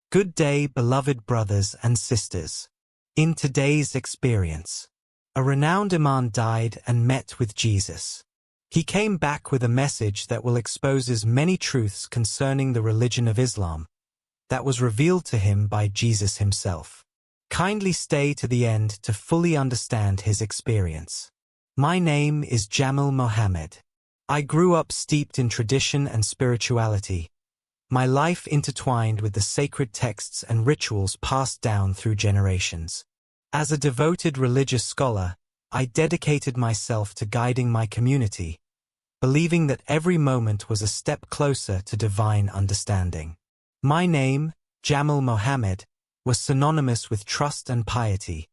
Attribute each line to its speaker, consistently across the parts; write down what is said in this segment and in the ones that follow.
Speaker 1: Good day, beloved brothers and sisters. In today's experience, a renowned Imam died and met with Jesus. He came back with a message that will expose as many truths concerning the religion of Islam that was revealed to him by Jesus himself. Kindly stay to the end to fully understand his experience. My name is Muhammed. I grew up steeped in tradition and spirituality, my life intertwined with the sacred texts and rituals passed down through generations. As a devoted religious scholar, I dedicated myself to guiding my community, believing that every moment was a step closer to divine understanding. My name, Muhammed, was synonymous with trust and piety,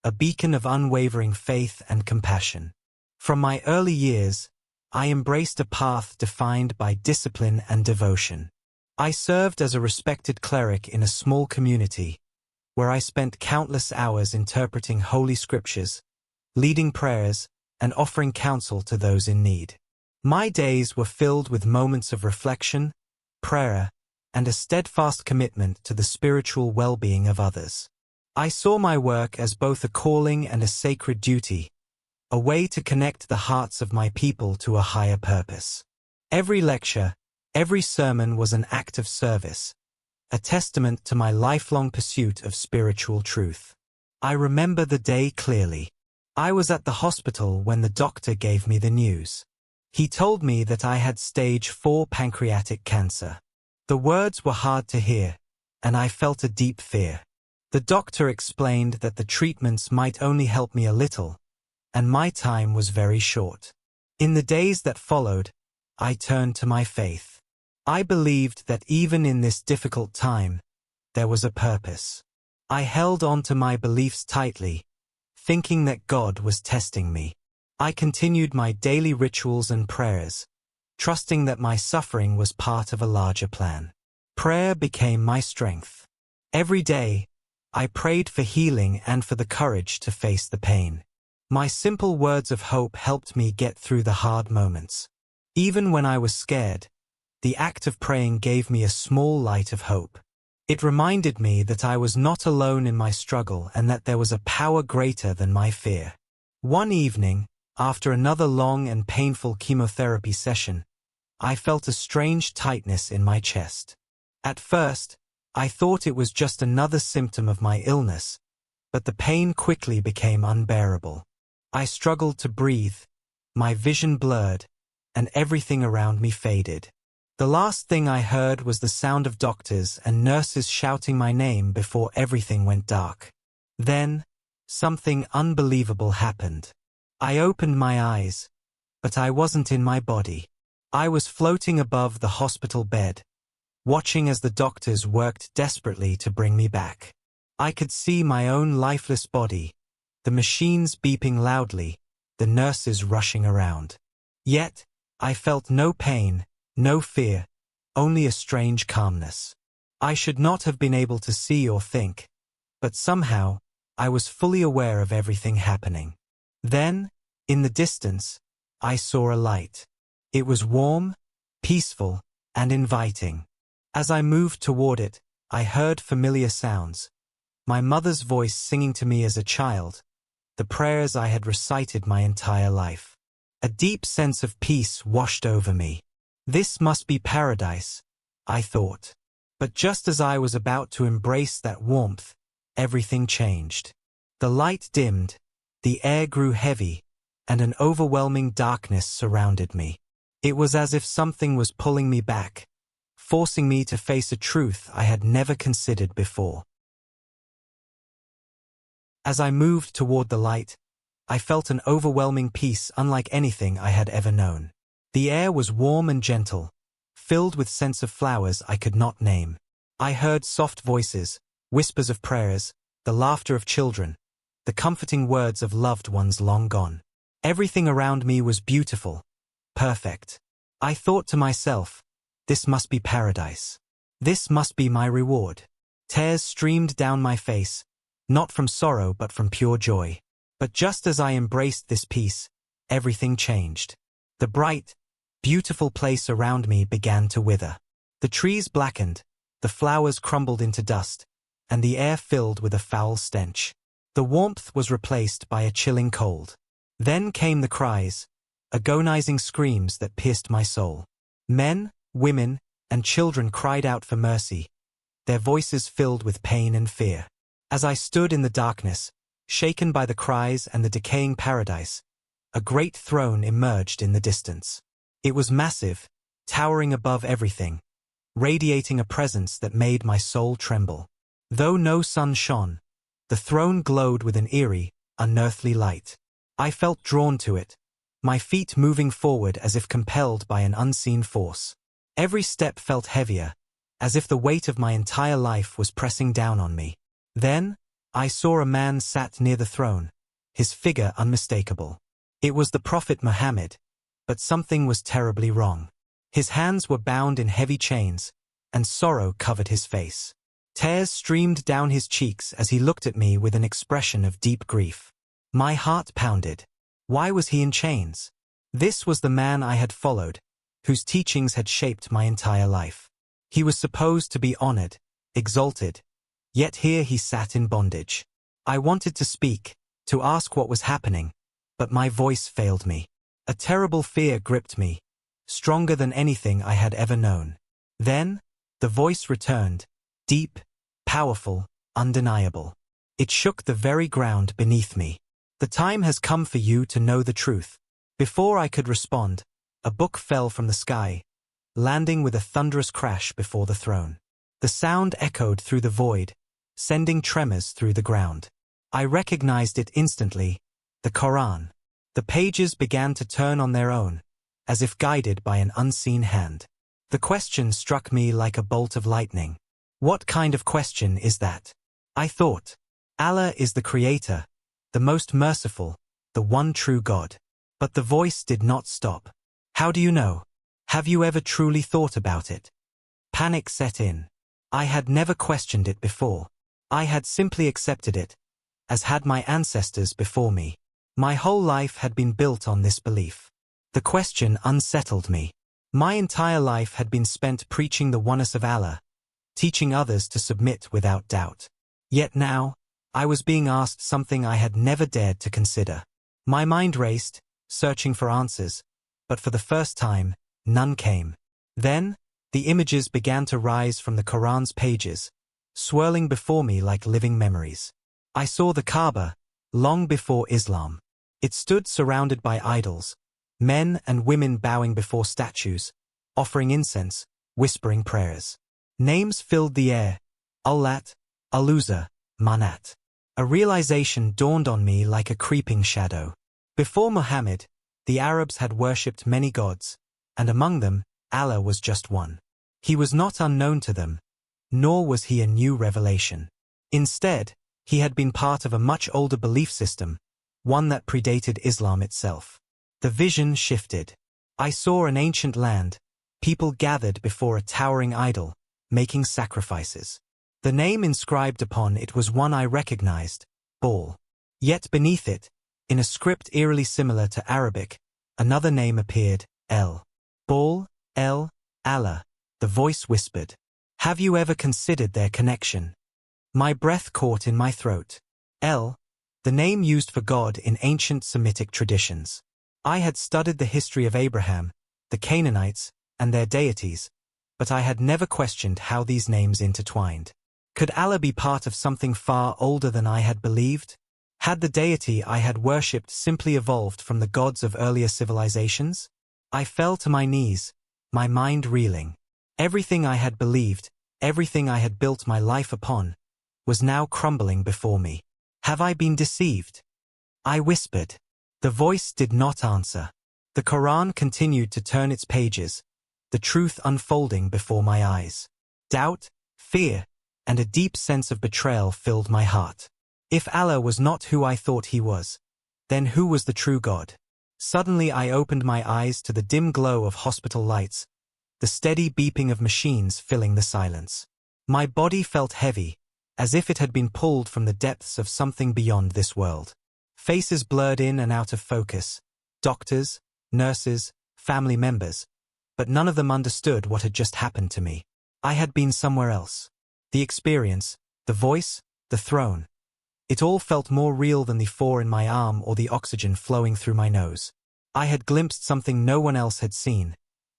Speaker 1: a beacon of unwavering faith and compassion. From my early years, I embraced a path defined by discipline and devotion. I served as a respected cleric in a small community, where I spent countless hours interpreting holy scriptures, leading prayers, and offering counsel to those in need. My days were filled with moments of reflection, prayer, and a steadfast commitment to the spiritual well-being of others. I saw my work as both a calling and a sacred duty, a way to connect the hearts of my people to a higher purpose. Every lecture, every sermon was an act of service, a testament to my lifelong pursuit of spiritual truth. I remember the day clearly. I was at the hospital when the doctor gave me the news. He told me that I had stage 4 pancreatic cancer. The words were hard to hear, and I felt a deep fear. The doctor explained that the treatments might only help me a little, and my time was very short. In the days that followed, I turned to my faith. I believed that even in this difficult time, there was a purpose. I held on to my beliefs tightly, thinking that God was testing me. I continued my daily rituals and prayers, trusting that my suffering was part of a larger plan. Prayer became my strength. Every day, I prayed for healing and for the courage to face the pain. My simple words of hope helped me get through the hard moments. Even when I was scared, the act of praying gave me a small light of hope. It reminded me that I was not alone in my struggle and that there was a power greater than my fear. One evening, after another long and painful chemotherapy session, I felt a strange tightness in my chest. At first, I thought it was just another symptom of my illness, but the pain quickly became unbearable. I struggled to breathe, my vision blurred, and everything around me faded. The last thing I heard was the sound of doctors and nurses shouting my name before everything went dark. Then, something unbelievable happened. I opened my eyes, but I wasn't in my body. I was floating above the hospital bed, watching as the doctors worked desperately to bring me back. I could see my own lifeless body, the machines beeping loudly, the nurses rushing around. Yet, I felt no pain, no fear, only a strange calmness. I should not have been able to see or think, but somehow, I was fully aware of everything happening. Then, in the distance, I saw a light. It was warm, peaceful, and inviting. As I moved toward it, I heard familiar sounds. My mother's voice singing to me as a child, the prayers I had recited my entire life. A deep sense of peace washed over me. This must be paradise, I thought. But just as I was about to embrace that warmth, everything changed. The light dimmed, the air grew heavy, and an overwhelming darkness surrounded me. It was as if something was pulling me back, forcing me to face a truth I had never considered before. As I moved toward the light, I felt an overwhelming peace unlike anything I had ever known. The air was warm and gentle, filled with scents of flowers I could not name. I heard soft voices, whispers of prayers, the laughter of children, the comforting words of loved ones long gone. Everything around me was beautiful, perfect. I thought to myself, this must be paradise. This must be my reward. Tears streamed down my face, not from sorrow but from pure joy. But just as I embraced this peace, everything changed. The bright, beautiful place around me began to wither. The trees blackened, the flowers crumbled into dust, and the air filled with a foul stench. The warmth was replaced by a chilling cold. Then came the cries, agonizing screams that pierced my soul. Men, women, and children cried out for mercy, their voices filled with pain and fear. As I stood in the darkness, shaken by the cries and the decaying paradise, a great throne emerged in the distance. It was massive, towering above everything, radiating a presence that made my soul tremble. Though no sun shone, the throne glowed with an eerie, unearthly light. I felt drawn to it, my feet moving forward as if compelled by an unseen force. Every step felt heavier, as if the weight of my entire life was pressing down on me. Then, I saw a man sat near the throne, his figure unmistakable. It was the Prophet Muhammad, but something was terribly wrong. His hands were bound in heavy chains, and sorrow covered his face. Tears streamed down his cheeks as he looked at me with an expression of deep grief. My heart pounded. Why was he in chains? This was the man I had followed, whose teachings had shaped my entire life. He was supposed to be honored, exalted, yet here he sat in bondage. I wanted to speak, to ask what was happening, but my voice failed me. A terrible fear gripped me, stronger than anything I had ever known. Then, the voice returned, deep, powerful, undeniable. It shook the very ground beneath me. The time has come for you to know the truth. Before I could respond, a book fell from the sky, landing with a thunderous crash before the throne. The sound echoed through the void, sending tremors through the ground. I recognized it instantly, the Quran. The pages began to turn on their own, as if guided by an unseen hand. The question struck me like a bolt of lightning. What kind of question is that? I thought. Allah is the Creator, the most merciful, the one true God. But the voice did not stop. How do you know? Have you ever truly thought about it? Panic set in. I had never questioned it before. I had simply accepted it, as had my ancestors before me. My whole life had been built on this belief. The question unsettled me. My entire life had been spent preaching the oneness of Allah, teaching others to submit without doubt. Yet now, I was being asked something I had never dared to consider. My mind raced, searching for answers, but for the first time, none came. Then, the images began to rise from the Quran's pages, swirling before me like living memories. I saw the Kaaba, long before Islam. It stood surrounded by idols, men and women bowing before statues, offering incense, whispering prayers. Names filled the air: Al-Lat, Al-Uzza, Manat. A realization dawned on me like a creeping shadow. Before Muhammad, the Arabs had worshipped many gods, and among them, Allah was just one. He was not unknown to them, nor was he a new revelation. Instead, he had been part of a much older belief system, one that predated Islam itself. The vision shifted. I saw an ancient land, people gathered before a towering idol, making sacrifices. The name inscribed upon it was one I recognized, Baal. Yet beneath it, in a script eerily similar to Arabic, another name appeared, El. Baal, El, Allah. The voice whispered. Have you ever considered their connection? My breath caught in my throat. El, the name used for God in ancient Semitic traditions. I had studied the history of Abraham, the Canaanites, and their deities, but I had never questioned how these names intertwined. Could Allah be part of something far older than I had believed? Had the deity I had worshipped simply evolved from the gods of earlier civilizations? I fell to my knees, my mind reeling. Everything I had believed, everything I had built my life upon, was now crumbling before me. Have I been deceived? I whispered. The voice did not answer. The Quran continued to turn its pages, the truth unfolding before my eyes. Doubt, fear, and a deep sense of betrayal filled my heart. If Allah was not who I thought he was, then who was the true God? Suddenly I opened my eyes to the dim glow of hospital lights, the steady beeping of machines filling the silence. My body felt heavy, as if it had been pulled from the depths of something beyond this world. Faces blurred in and out of focus, doctors, nurses, family members, but none of them understood what had just happened to me. I had been somewhere else. The experience, the voice, the throne. It all felt more real than the four in my arm or the oxygen flowing through my nose. I had glimpsed something no one else had seen.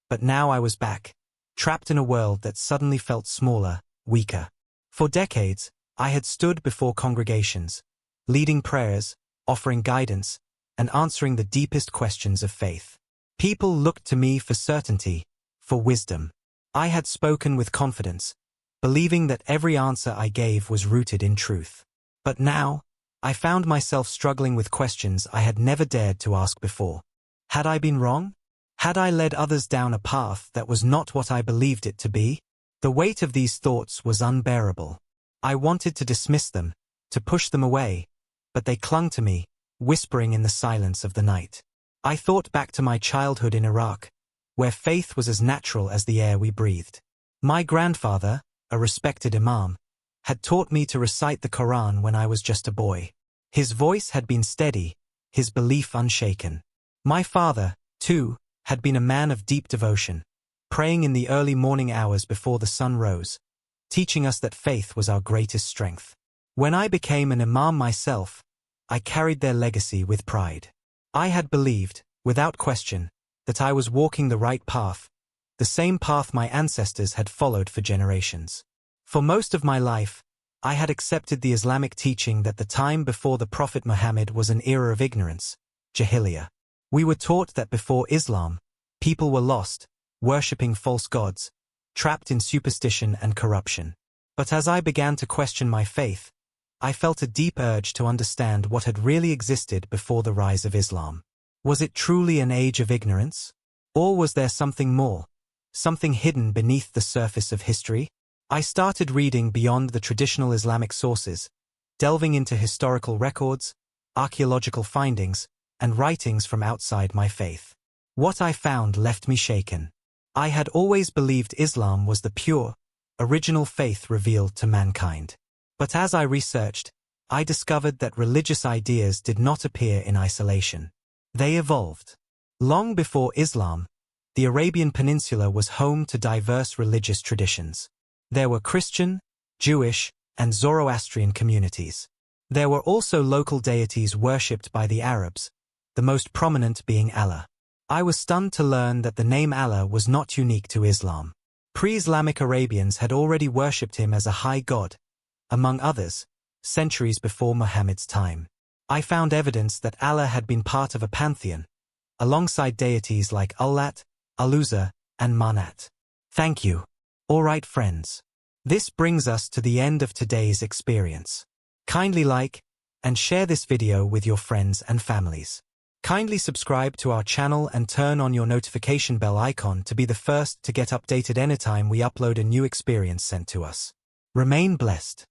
Speaker 1: But now I was back, trapped in a world that suddenly felt smaller, weaker. For decades, I had stood before congregations, leading prayers, offering guidance, and answering the deepest questions of faith. People looked to me for certainty, for wisdom. I had spoken with confidence, believing that every answer I gave was rooted in truth. But now, I found myself struggling with questions I had never dared to ask before. Had I been wrong? Had I led others down a path that was not what I believed it to be? The weight of these thoughts was unbearable. I wanted to dismiss them, to push them away, but they clung to me, whispering in the silence of the night. I thought back to my childhood in Iraq, where faith was as natural as the air we breathed. My grandfather, a respected Imam, had taught me to recite the Quran when I was just a boy. His voice had been steady, his belief unshaken. My father, too, had been a man of deep devotion, praying in the early morning hours before the sun rose, teaching us that faith was our greatest strength. When I became an Imam myself, I carried their legacy with pride. I had believed, without question, that I was walking the right path, the same path my ancestors had followed for generations. For most of my life, I had accepted the Islamic teaching that the time before the Prophet Muhammad was an era of ignorance, Jahiliyyah. We were taught that before Islam, people were lost, worshipping false gods, trapped in superstition and corruption. But as I began to question my faith, I felt a deep urge to understand what had really existed before the rise of Islam. Was it truly an age of ignorance? Or was there something more, something hidden beneath the surface of history? I started reading beyond the traditional Islamic sources, delving into historical records, archaeological findings, and writings from outside my faith. What I found left me shaken. I had always believed Islam was the pure, original faith revealed to mankind. But as I researched, I discovered that religious ideas did not appear in isolation. They evolved. Long before Islam, the Arabian Peninsula was home to diverse religious traditions. There were Christian, Jewish, and Zoroastrian communities. There were also local deities worshipped by the Arabs, the most prominent being Allah. I was stunned to learn that the name Allah was not unique to Islam. Pre-Islamic Arabians had already worshipped him as a high god, among others, centuries before Muhammad's time. I found evidence that Allah had been part of a pantheon, alongside deities like Allat, Al-Uzza, and Manat. Thank you. All right, friends. This brings us to the end of today's experience. Kindly like and share this video with your friends and families. Kindly subscribe to our channel and turn on your notification bell icon to be the first to get updated anytime we upload a new experience sent to us. Remain blessed.